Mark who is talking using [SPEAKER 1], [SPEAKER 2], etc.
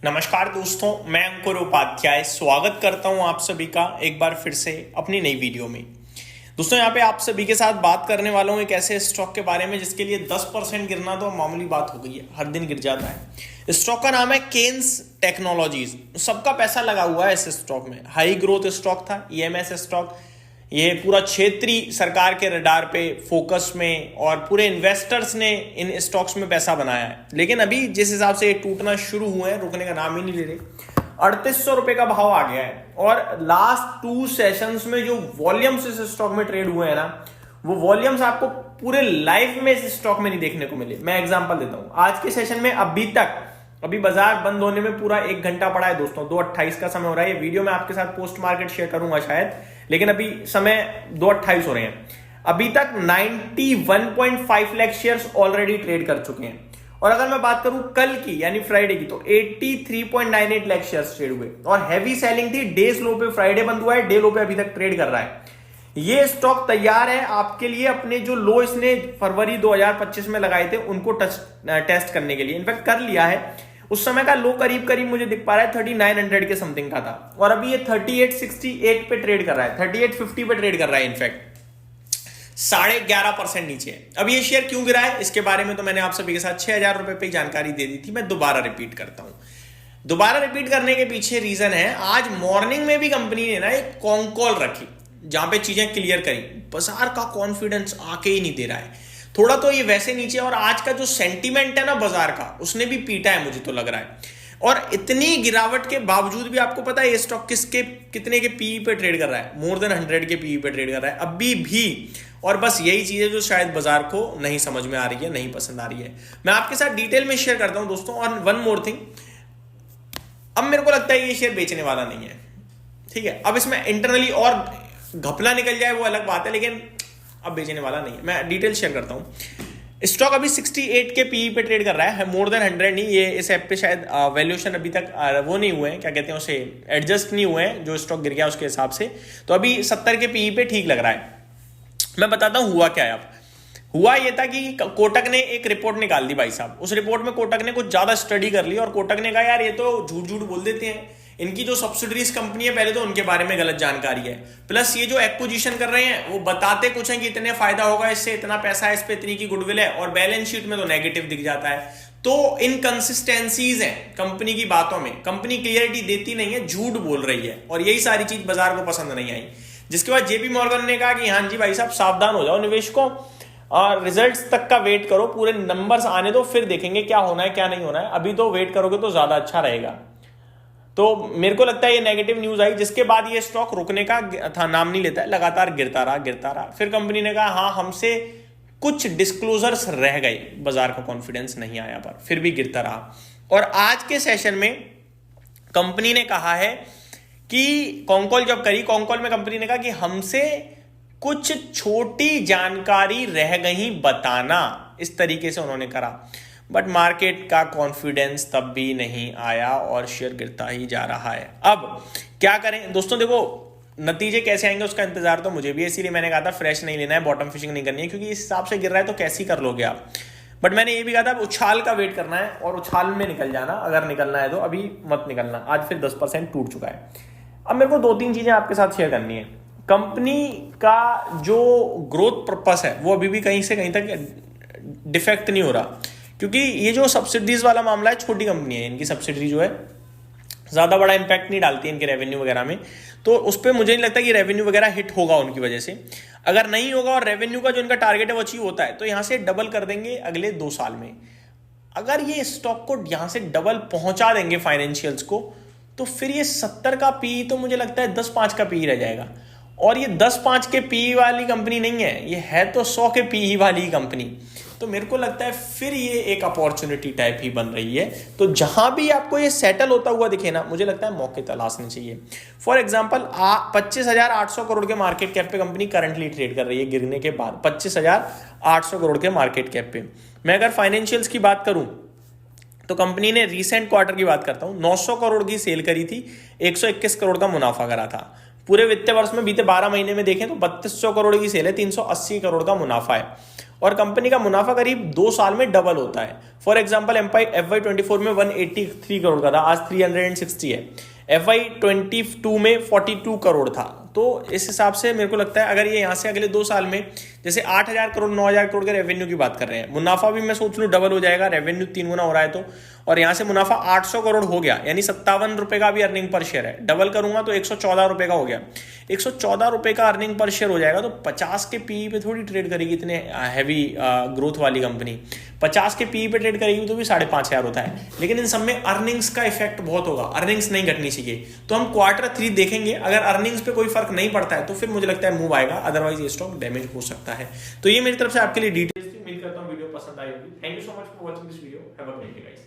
[SPEAKER 1] नमस्कार दोस्तों, मैं अंकुर उपाध्याय स्वागत करता हूं आप सभी का एक बार फिर से अपनी नई वीडियो में। दोस्तों यहाँ पे आप सभी के साथ बात करने वाला हूं एक ऐसे स्टॉक के बारे में जिसके लिए 10% गिरना तो मामूली बात हो गई है, हर दिन गिर जाता है। स्टॉक का नाम है केन्स टेक्नोलॉजीज। सबका पैसा लगा हुआ है इस स्टॉक में। हाई ग्रोथ स्टॉक था, ईएमएस स्टॉक। ये पूरा क्षेत्रीय सरकार के रडार पे फोकस में और पूरे इन्वेस्टर्स ने इन स्टॉक्स में पैसा बनाया है। लेकिन अभी जिस हिसाब से ये टूटना शुरू हुए हैं, रुकने का नाम ही नहीं ले रहे। 3800 रुपए का भाव आ गया है और लास्ट 2 सेशंस में जो वॉल्यूम्स इस स्टॉक में ट्रेड हुए हैं ना, वो वॉल्यूम्स आपको पूरे लाइफ में इस स्टॉक में नहीं देखने को मिले। मैं एग्जांपल देता हूं। आज के सेशन में अभी बाजार बंद होने में पूरा 1 घंटा पड़ा है दोस्तों। 2:28 का समय हो रहा है। ये वीडियो मैं आपके साथ पोस्ट मार्केट शेयर करूंगा शायद, लेकिन अभी समय 2:28 हो रहे हैं। अभी तक 91.5 लाख शेयर्स ऑलरेडी ट्रेड कर चुके हैं। और अगर मैं बात करूं कल की यानी फ्राइडे की, तो 83.98 लाख शेयर्स ट्रेड हुए और हैवी सेलिंग थी। डेज लो पे फ्राइडे बंद हुआ है, डे लो पे अभी तक ट्रेड कर रहा है। ये स्टॉक तैयार है आपके लिए अपने जो लो इसने फरवरी 2025 में लगाए थे उनको टेस्ट करने के लिए। इनफैक्ट कर लिया है। उस समय का लो करीब करीब मुझे दिख पा रहा है 3900 के समथिंग का था और अभी ये 3868 पे ट्रेड कर रहा है, 3850 पे ट्रेड कर रहा है। इनफैक्ट 11.5% नीचे है। अब ये शेयर क्यों गिरा है इसके बारे में तो मैंने आप सभी के साथ 6000 रुपए पे जानकारी दे दी थी। मैं दोबारा रिपीट करता हूं। दोबारा रिपीट करने के पीछे रीजन है, आज मॉर्निंग में भी कंपनी ने ना एक कॉल रखी जहां पे चीजें क्लियर करी। बाजार का कॉन्फिडेंस आके ही नहीं दे रहा है। थोड़ा तो ये वैसे नीचे, और आज का जो सेंटीमेंट है ना बाजार का, उसने भी पीटा है मुझे तो लग रहा है। और इतनी गिरावट के बावजूद भी आपको पता है ये स्टॉक कितने के पीई पे ट्रेड कर रहा है? मोर देन 100 के पीई पे ट्रेड कर रहा है अभी भी। और बस यही चीज है जो शायद बाजार को नहीं समझ में आ रही है, नहीं पसंद आ रही है। मैं आपके साथ डिटेल में शेयर करता हूं दोस्तों। और वन मोर थिंग, अब मेरे को लगता है ये शेयर बेचने वाला नहीं है, ठीक है। अब इसमें इंटरनली और घपला निकल जाए वो अलग बात है, लेकिन अब बेचने वाला नहीं है। मैं डिटेल शेयर करता हूं। स्टॉक अभी 68 के पीई पे ट्रेड कर रहा है, मोर देन 100 नहीं। ये इस ऐप पे शायद वैल्यूएशन अभी तक वो नहीं हुए हैं, क्या कहते हैं उसे, एडजस्ट नहीं हुए हैं जो स्टॉक गिर गया उसके हिसाब से। तो अभी 70 के पीई पे ठीक लग रहा है। मैं बताता हूं हुआ क्या है। अब हुआ ये था कि कोटक ने एक रिपोर्ट निकाल दी भाई साहब। उस रिपोर्ट में कोटक ने कुछ ज्यादा स्टडी कर ली और कोटक ने कहा यार ये तो झूठ झूठ बोल देते हैं। इनकी जो सब्सिडरीज कंपनी है पहले तो उनके बारे में गलत जानकारी है, प्लस ये जो एक्विजिशन कर रहे हैं वो बताते कुछ है कि इतने फायदा होगा इससे, इतना पैसा है इस पे, इतनी की गुडविल है, और बैलेंस शीट में तो नेगेटिव दिख जाता है। तो इनकंसिस्टेंसीज हैं कंपनी की बातों में। कंपनी क्लियरिटी देती नहीं है, झूठ बोल रही है, और यही सारी चीज बाजार को पसंद नहीं आई। जिसके बाद जेपी मॉर्गन ने कहा कि हाँ जी भाई साहब सावधान हो जाओ निवेशकों, और रिजल्ट्स तक का वेट करो, पूरे नंबर्स आने दो फिर देखेंगे क्या होना है क्या नहीं होना है। अभी तो वेट करोगे तो ज्यादा अच्छा रहेगा। तो मेरे को लगता है ये नेगेटिव न्यूज आई, जिसके बाद ये स्टॉक रुकने का था नाम नहीं लेता है, लगातार गिरता रहा। फिर कंपनी ने कहा हाँ हमसे कुछ डिस्क्लोजर्स रह गए, बाजार का कॉन्फिडेंस नहीं आया, पर फिर भी गिरता रहा। और आज के सेशन में कंपनी ने कहा है कि कॉन्कॉल जब करी, कॉन्कॉल में कंपनी ने कहा कि हमसे कुछ छोटी जानकारी रह गई बताना, इस तरीके से उन्होंने करा। बट मार्केट का कॉन्फिडेंस तब भी नहीं आया और शेयर गिरता ही जा रहा है। अब क्या करें दोस्तों, देखो नतीजे कैसे आएंगे उसका इंतजार तो मुझे भी, इसीलिए मैंने कहा था फ्रेश नहीं लेना है, बॉटम फिशिंग नहीं करनी है, क्योंकि इस हिसाब से गिर रहा है तो कैसे कर लोगे आप। बट मैंने ये भी कहा था उछाल का वेट करना है और उछाल में निकल जाना, अगर निकलना है तो अभी मत निकलना। आज फिर 10% टूट चुका है। अब मेरे को 2-3 चीजें आपके साथ शेयर करनी है। कंपनी का जो ग्रोथ पर्पस है वो अभी भी कहीं से कहीं तक डिफेक्ट नहीं हो रहा, क्योंकि ये जो सब्सिडीज वाला मामला है, छोटी कंपनी है, इनकी सब्सिडी जो है ज्यादा बड़ा इंपैक्ट नहीं डालती है इनके रेवेन्यू वगैरह में। तो उस पर मुझे नहीं लगता कि रेवेन्यू वगैरह हिट होगा उनकी वजह से। अगर नहीं होगा और रेवेन्यू का जो इनका टारगेट है वो अचीव होता है तो यहां से डबल कर देंगे अगले 2 साल में। अगर ये स्टॉक को यहां से डबल पहुंचा देंगे फाइनेंशियल्स को, तो फिर ये 70 का पी तो मुझे लगता है 10.5 का पी रह जाएगा। और ये 10.5 के पी वाली कंपनी नहीं है, ये है तो 100 के पी वाली कंपनी। तो मेरे को लगता है फिर ये एक अपॉर्चुनिटी टाइप ही बन रही है। तो जहां भी आपको ये सेटल होता हुआ दिखे ना, मुझे लगता है मौके तलाशने चाहिए। फॉर एग्जांपल 25,800 करोड़ के मार्केट कैप पे कंपनी करंटली ट्रेड कर रही है गिरने के बाद, 25,800 करोड़ के मार्केट कैप पे। मैं अगर फाइनेंशियल्स की बात करूं तो कंपनी ने रीसेंट क्वार्टर की बात करता हूं, 900 करोड़ की सेल करी थी, 121 करोड़ का मुनाफा करा था। पूरे वित्तीय वर्ष में बीते 12 महीने में देखें तो 3200 करोड़ की सेल है, 380 करोड़ का मुनाफा है और कंपनी का मुनाफा करीब 2 साल में डबल होता है। फॉर एग्जांपल FY24 में 183 करोड़ का था, आज 360 है। FY22 में 42 करोड़ था। तो इस हिसाब से मेरे को लगता है अगर ये यहाँ से अगले 2 साल में जैसे 8000 करोड़ 9000 करोड़ के रेवेन्यू की बात कर रहे हैं, मुनाफा भी मैं सोच लूँ डबल हो जाएगा, रेवेन्यू 3 गुना हो रहा है तो, और यहाँ से मुनाफा 800 करोड़ हो गया, यानी 57 रुपए का भी अर्निंग पर शेयर है, डबल करूंगा तो 114 रुपए का हो गया। 114 रुपए का अर्निंग पर शेयर हो जाएगा तो 50 के पीई पे थोड़ी ट्रेड करेगी इतने हैवी ग्रोथ वाली कंपनी। 50 के पीई पे ट्रेड करेगी तो भी 5500 होता है, लेकिन इन सब में अर्निंग्स का इफेक्ट बहुत होगा, अर्निंग्स नहीं घटनी चाहिए। तो हम Q3 देखेंगे, अगर अर्निंग्स पे कोई फर्क नहीं पड़ता है तो फिर मुझे लगता है मूव आएगा, अदरवाइज ये स्टॉक डैमेज हो सकता है। तो ये मेरी तरफ से आपके लिए डिटेल्स थी, उम्मीद करता हूँ वीडियो पसंद आई होगी। Thank you so much for watching this video, have a great day guys.